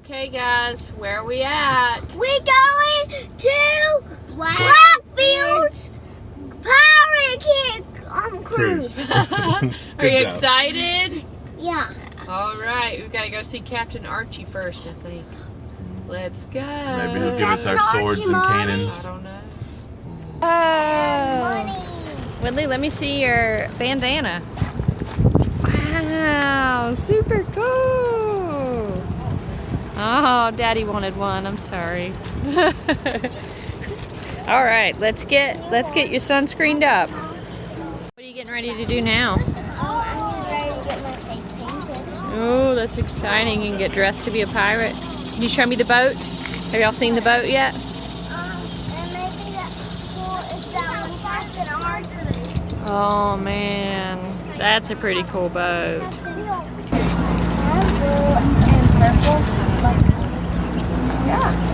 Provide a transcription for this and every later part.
Okay, guys, where are we at? We're going to Blackbeard's pirate cruise. Are you excited? Yeah. All right, we've got to go see Captain Archie first, I think. Let's go. Maybe he'll give us our swords and cannons. I don't know. Oh, Woodley, let me see your bandana. Wow, super cool. Oh, Daddy wanted one. I'm sorry. All right, let's get your son screened up. What are you getting ready to do now? I'm ready to get my face painted. Oh, that's exciting. You can get dressed to be a pirate. Can you show me the boat? Have y'all seen the boat yet? And maybe that's cool if that one Captain Archie. Oh man, that's a pretty cool boat. And purple. Yeah.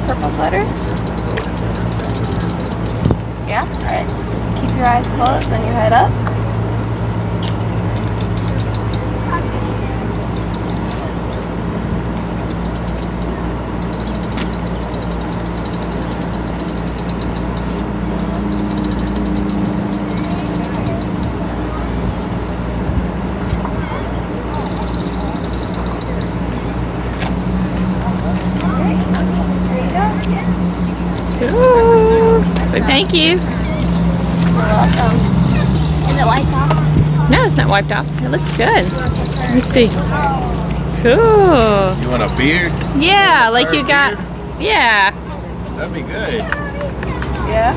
Purple glitter? Yeah? Alright. Just keep your eyes closed and your head up. Ooh. So thank you. You're welcome. Is it wiped off? No, it's not wiped off. It looks good. Let me see. Cool. You want a beard? Yeah, like you got. Beard? Yeah. That'd be good. Yeah.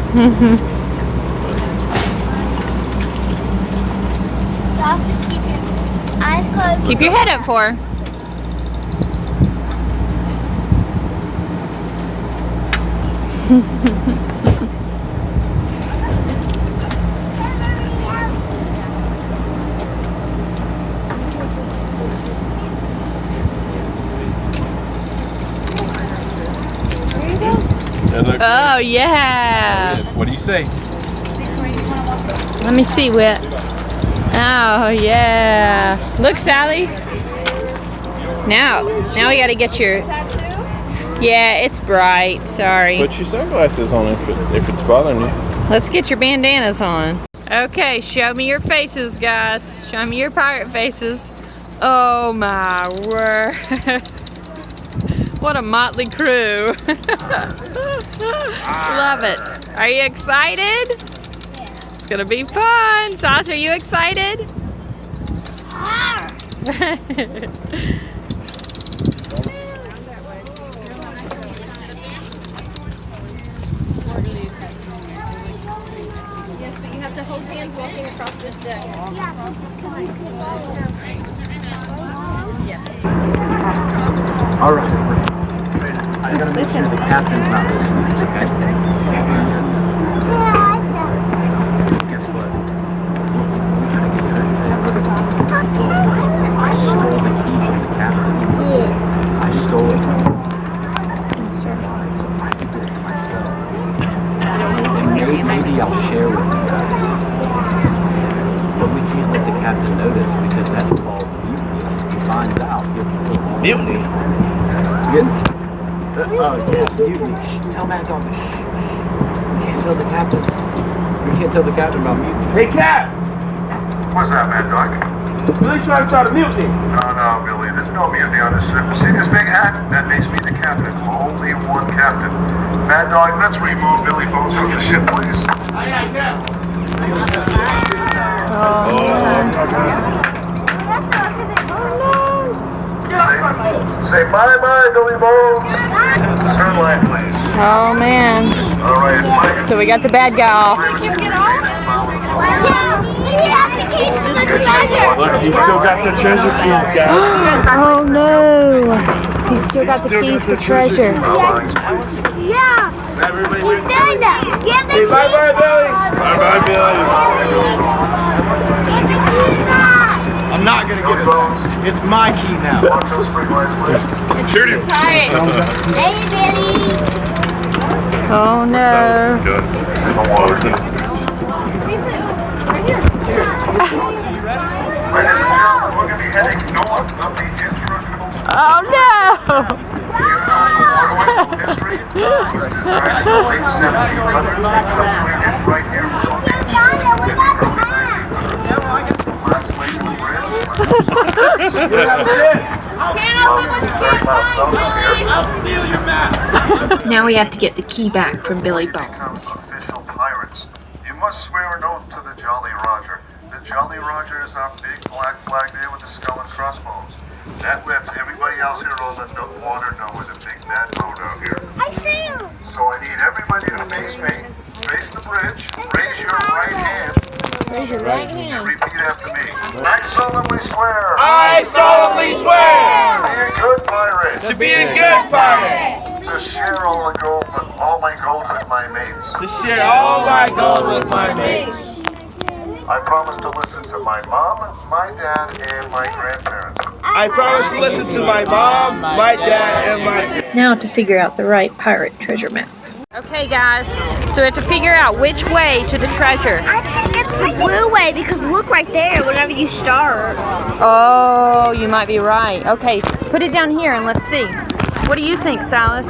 So just keep your eyes closed. Keep your head up for her. Oh yeah. What do you say? Let me see, Whit. Oh yeah. Look, Sally. Now we got to get your. Yeah, it's bright. Sorry. Put your sunglasses on if it's bothering you. Let's get your bandanas on. Okay, show me your faces, guys. Show me your pirate faces. Oh my word. What a motley crew. Love it. Are you excited? It's gonna be fun. Sauce, are you excited? Yes, but you have to hold hands walking across this deck. Yes. All right. I gotta make sure the captain's not listening, okay? Guess what? We gotta get ready. I stole the key from the captain. I stole it. So I can get it to myself. And maybe I'll share with you guys. But we can't let the captain notice because that's called mutiny. If he finds out, he'll mutiny. Yeah. Yes, mutiny. Shh, tell Mad Dog. Shh. You can't tell the captain. You can't tell the captain about mutiny. Hey, Cap! What's that, Mad Dog? Billy's trying to start a mutiny. No, Billy, there's no mutiny on this ship. See this big hat? That makes me the captain. Only one captain. Mad Dog, let's remove Billy Bones from the ship, please. Aye, Cap. Oh, Say bye-bye, Billy Bones. Turn left, please. Oh man. All right, Mike. So we got the bad guy off. Look, he's still got the treasure keys, guys. Oh no. He's still got the keys for treasure. Yeah. He's saying that. Give the Say bye-bye, Billy. Bye-bye, Billy. I'm not gonna give it back. It's my key now. Watch those street lights, please. Shoot him. Hey, Billy. Oh no. Good. Ladies and gentlemen, we're going to be heading north of the instructional Oh no. history. It was designed in the late 1700s and completed right here. Last lane of the bridge. Now we have to get the key back from Billy Bones. Official pirates. You must swear an oath to the Jolly Roger. The Jolly Roger is our big black flag there with the skull and crossbones. That lets everybody else here on the water know we're the big bad boat out here. I see him. So I need everybody to face me, face the bridge, raise your right hand, and repeat after me. I solemnly swear I solemnly swear to be a good pirate, to be a good pirate, to share all my gold with my mates. to share all my gold with my mates. I promise to listen to my mom, my dad, and my grandparents. I promise to listen to my mom, my dad, and my... Now to figure out the right pirate treasure map. Okay guys, so we have to figure out which way to the treasure. I think it's the blue way because look right there whenever you start. Oh, you might be right. Okay, put it down here and let's see. What do you think, Silas?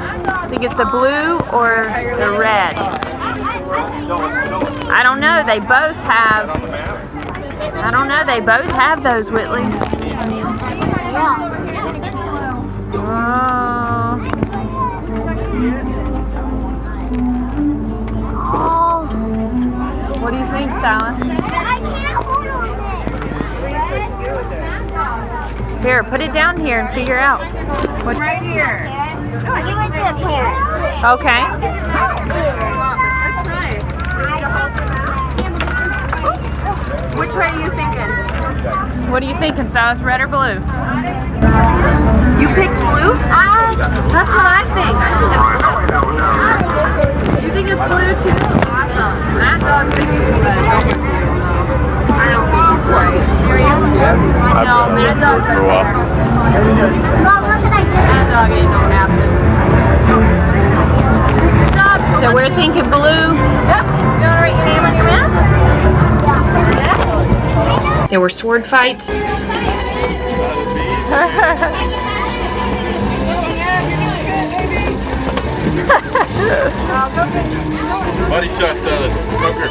Think it's the blue or the red? I don't know. They both have. I don't know. They both have those, Whitley. Oh. What do you think, Silas? Here, put it down here and figure out. What... Right here. Give it to the parents. Okay. Which way are you thinking? What are you thinking, Silas? Red or blue? You picked blue? That's what I think. You think it's blue too? Awesome. Mad Dog thinks it's blue. I don't think it's right. No, Mad Dog's okay. Mad Dog ain't no captain. So we're thinking blue. Yep. You want to write your name on your map? There were sword fights. Body shot, Silas. Poker.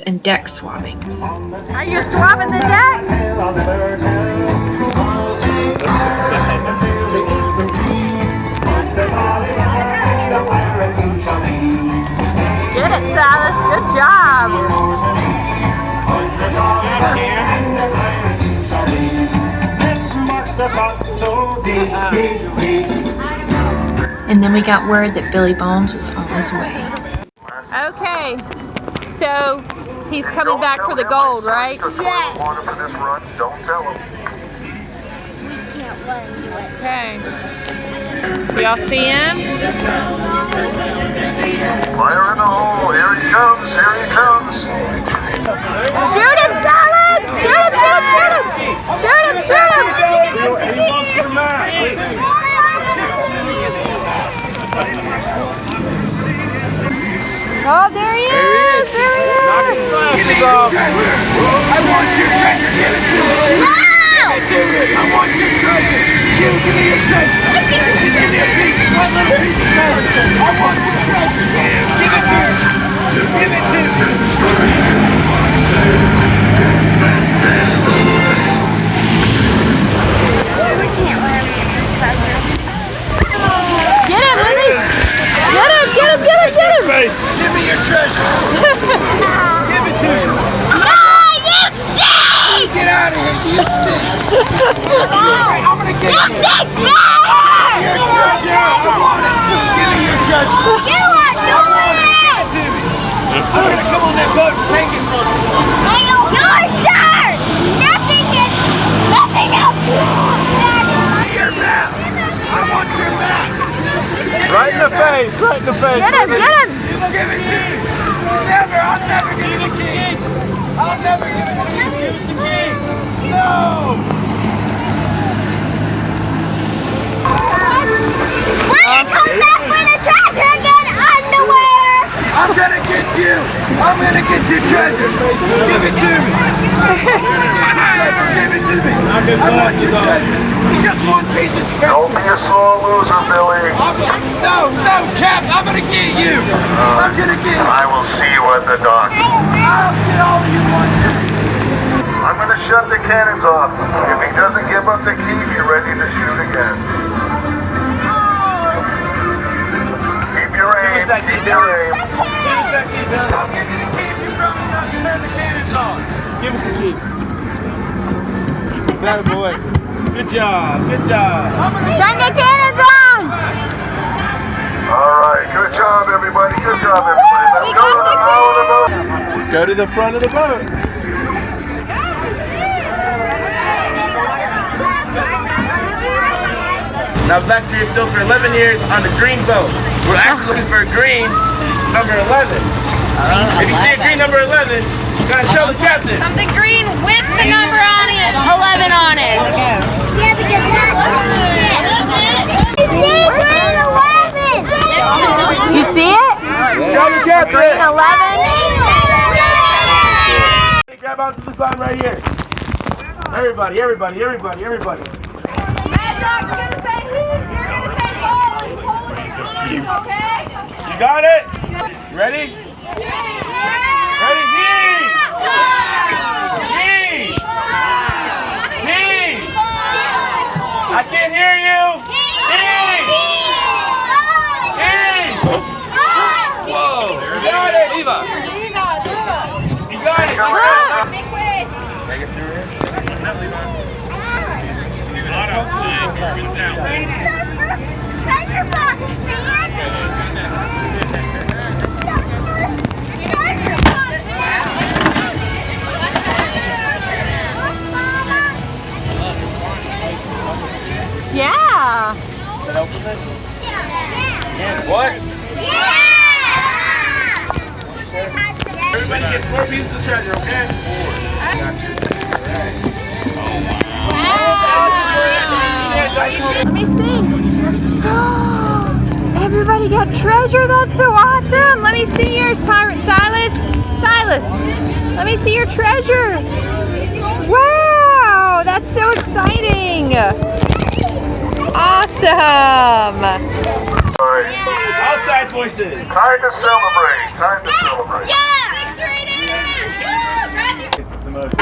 And deck swabbings. Are you swabbing the deck? Get it, Silas. Good job. And then we got word that Billy Bones was on his way. Okay, so he's coming back for the gold, right? Yes. Water for this run. Don't tell him. Okay. Do y'all see him? Fire in the hole. Here he comes. Here he comes. Shoot him, Silas! Shoot him, shoot him, shoot him! Shoot him, shoot him! Oh, there he is! There he is! I want your treasure. Give it to me. No! I want your treasure. Give me your treasure. Just give me a piece, one little piece of treasure. I want some treasure. Give it to me. Give it to me. Get him, Lily! Get him, get him, get him, get him! Give me your treasure. I'm gonna get you. Your treasure. I want it. Give me your treasure. You are doing it! Give it to me. I'm gonna come on that boat and take it from you. You're sure! Nothing else! Your map. I want your map. Right in the face. Right in the face. Get him, get him! Give it to me. Never. I'll never give it to King. I'll never give it to you. Give it to King. No. When he comes back with the treasure again, underwear! I'm gonna get you. I'm gonna get your treasure. Give it to me. Give it to me. I want your treasure. Just one piece of treasure. Don't be a sore loser, Billy. No, Cap. I'm gonna get you. I'm gonna get you. I will see you at the dock. I'll get all you want. I'm going to shut the cannons off. If he doesn't give up the key, be ready to shoot again. Keep your aim. Keep your aim. Give us that key, Bill. I'll give you the key if you promise not to turn the cannons on. Give us the key. That boy. Good job. Good job. Turn the cannons on! All right. Good job, everybody. Good job, everybody. Let's go to the bow of the boat. Go to the front of the boat. Now Blackbeard sailed for 11 years on the green boat. We're actually looking for a green number 11. If you see a green number 11, you gotta tell the captain. Something green with the number on it, 11 on it. Yeah, because that's shit. You see green 11! You see it? Tell the captain. Green 11. Grab onto this line right here. Everybody. You got it? Ready? Ready? Yee! I can't hear you! Whoa! You got it! You got it! Make way. Take it through here. Treasure box, man! Treasure box! Yeah. Can I open this? Yes. What? Yeah! Everybody gets 4 pieces of treasure, okay? 4. Gotcha. Let me see. Everybody got treasure? That's so awesome. Let me see yours, Pirate Silas. Silas, let me see your treasure. Wow, that's so exciting. Awesome. All right. Outside voices. Time to celebrate. Time to celebrate. Yeah! Victory Day! It's the most.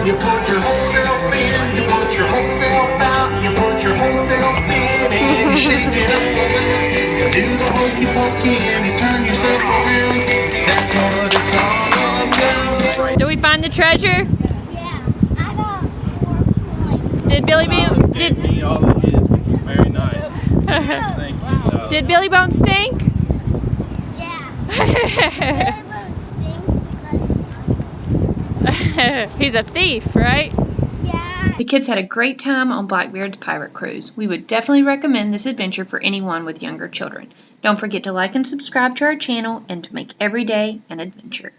You put your whole self in, you put your whole self out, you put your whole self in and you shake it up. You do the hokey pokey and you turn yourself around. That's what it's all about. Did we find the treasure? Yeah, I got 4 points. Did Billy Bones Me all it is, which was very nice. Thank you. So. Did Billy Bones stink? Yeah. He's a thief, right? Yeah. The kids had a great time on Blackbeard's pirate cruise. We would definitely recommend this adventure for anyone with younger children. Don't forget to like and subscribe to our channel and to make every day an adventure.